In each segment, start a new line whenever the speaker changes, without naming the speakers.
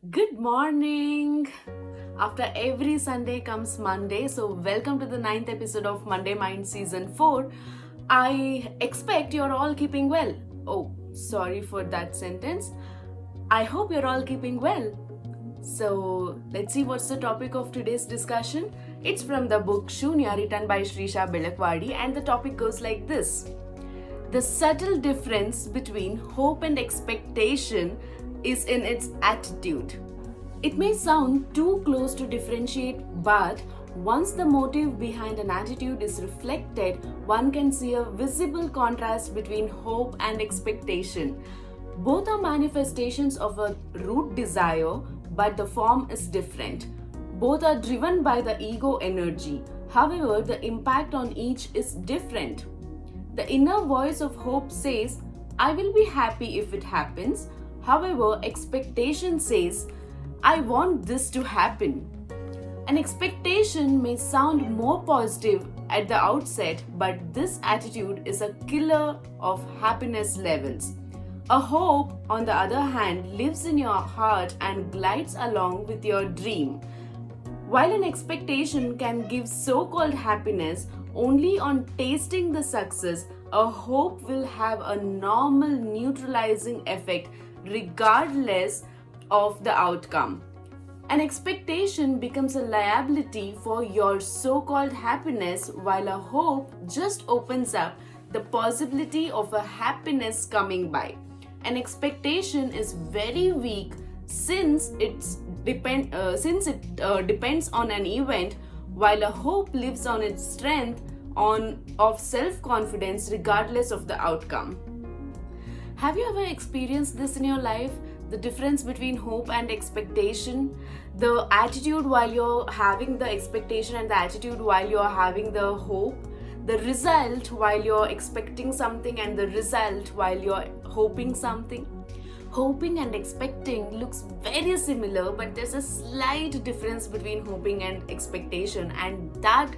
Good morning. After every Sunday comes Monday, so welcome to the ninth episode of Monday Mind Season 4. I expect you're all keeping well. Oh, sorry for that sentence. I hope you're all keeping well. So, let's see what's the topic of today's discussion. It's from the book Shunya, written by Shrisha Belakwadi, and the topic goes like this. The subtle difference between hope and expectation is in its attitude. It may sound too close to differentiate, but once the motive behind an attitude is reflected, one can see a visible contrast between hope and expectation. Both are manifestations of a root desire, but the form is different. Both are driven by the ego energy. However, the impact on each is different. The inner voice of hope says, I will be happy if it happens. However, expectation says, I want this to happen. An expectation may sound more positive at the outset, but this attitude is a killer of happiness levels. A hope, on the other hand, lives in your heart and glides along with your dream. While an expectation can give so called happiness, only on tasting the success, a hope will have a normal neutralizing effect regardless of the outcome. An expectation becomes a liability for your so called happiness, while a hope just opens up the possibility of a happiness coming by. An expectation is very weak since it depends on an event, while a hope lives on its strength of self-confidence regardless of the outcome. Have you ever experienced this in your life? The difference between hope and expectation, the attitude while you're having the expectation and the attitude while you're having the hope, the result while you're expecting something and the result while you're hoping something. Hoping and expecting looks very similar, but there's a slight difference between hoping and expectation, and that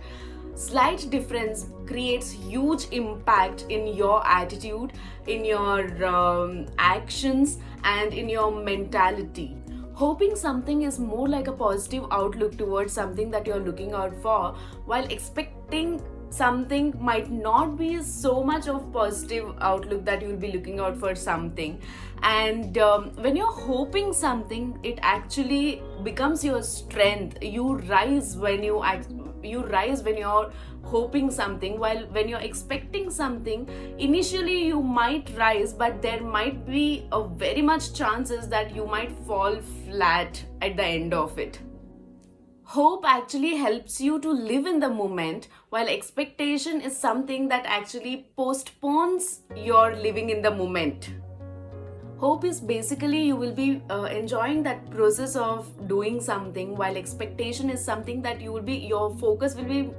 slight difference creates huge impact in your attitude, in your actions, and in your mentality. Hoping something is more like a positive outlook towards something that you're looking out for, while expecting something might not be so much of positive outlook that you'll be looking out for something. And when you're hoping something, it actually becomes your strength. You rise when you're hoping something, while when you're expecting something, initially you might rise, but there might be a very much chances that you might fall flat at the end of it. Hope actually helps you to live in the moment, while expectation is something that actually postpones your living in the moment. Hope is basically you will be enjoying that process of doing something, while expectation is something that your focus will be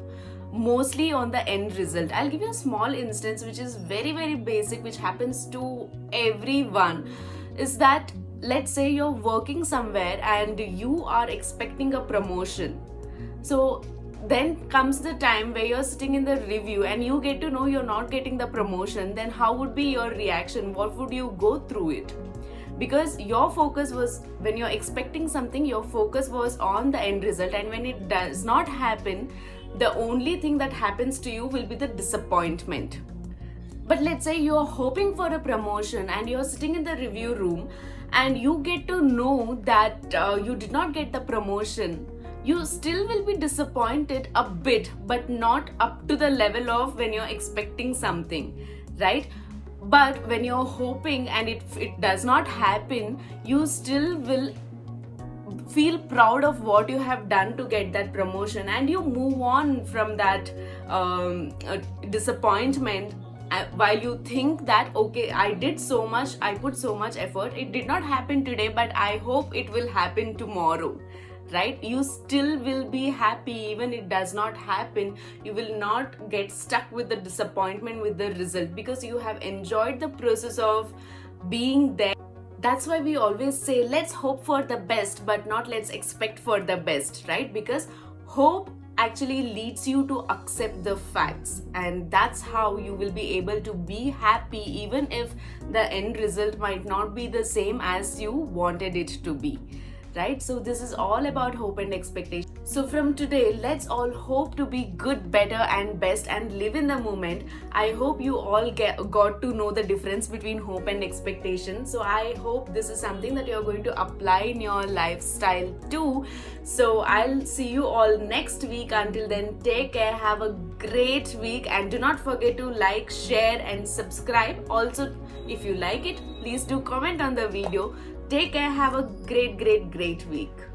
mostly on the end result. I'll give you a small instance which is very, very basic, which happens to everyone. Is that, let's say you're working somewhere and you are expecting a promotion. So then comes the time where you're sitting in the review and you get to know you're not getting the promotion. Then how would be your reaction? What would you go through it? Because your focus was, when you're expecting something, your focus was on the end result, and when it does not happen, the only thing that happens to you will be the disappointment. But let's say you're hoping for a promotion and you're sitting in the review room and you get to know that you did not get the promotion. You still will be disappointed a bit, but not up to the level of when you're expecting something, right? But when you're hoping and it does not happen, you still will feel proud of what you have done to get that promotion, and you move on from that disappointment, while you think that, okay, I did so much, I put so much effort, it did not happen today, but I hope it will happen tomorrow, right? You still will be happy even it does not happen. You will not get stuck with the disappointment with the result, because you have enjoyed the process of being there. That's why we always say, let's hope for the best, but not let's expect for the best, right? Because hope actually leads you to accept the facts, and that's how you will be able to be happy even if the end result might not be the same as you wanted it to be, right? So this is all about hope and expectation. So from today, let's all hope to be good, better and best and live in the moment. I hope you all got to know the difference between hope and expectation. So I hope this is something that you're going to apply in your lifestyle too. So I'll see you all next week. Until then, take care, have a great week, and do not forget to like, share and subscribe. Also, if you like it, please do comment on the video. Take care, have a great week.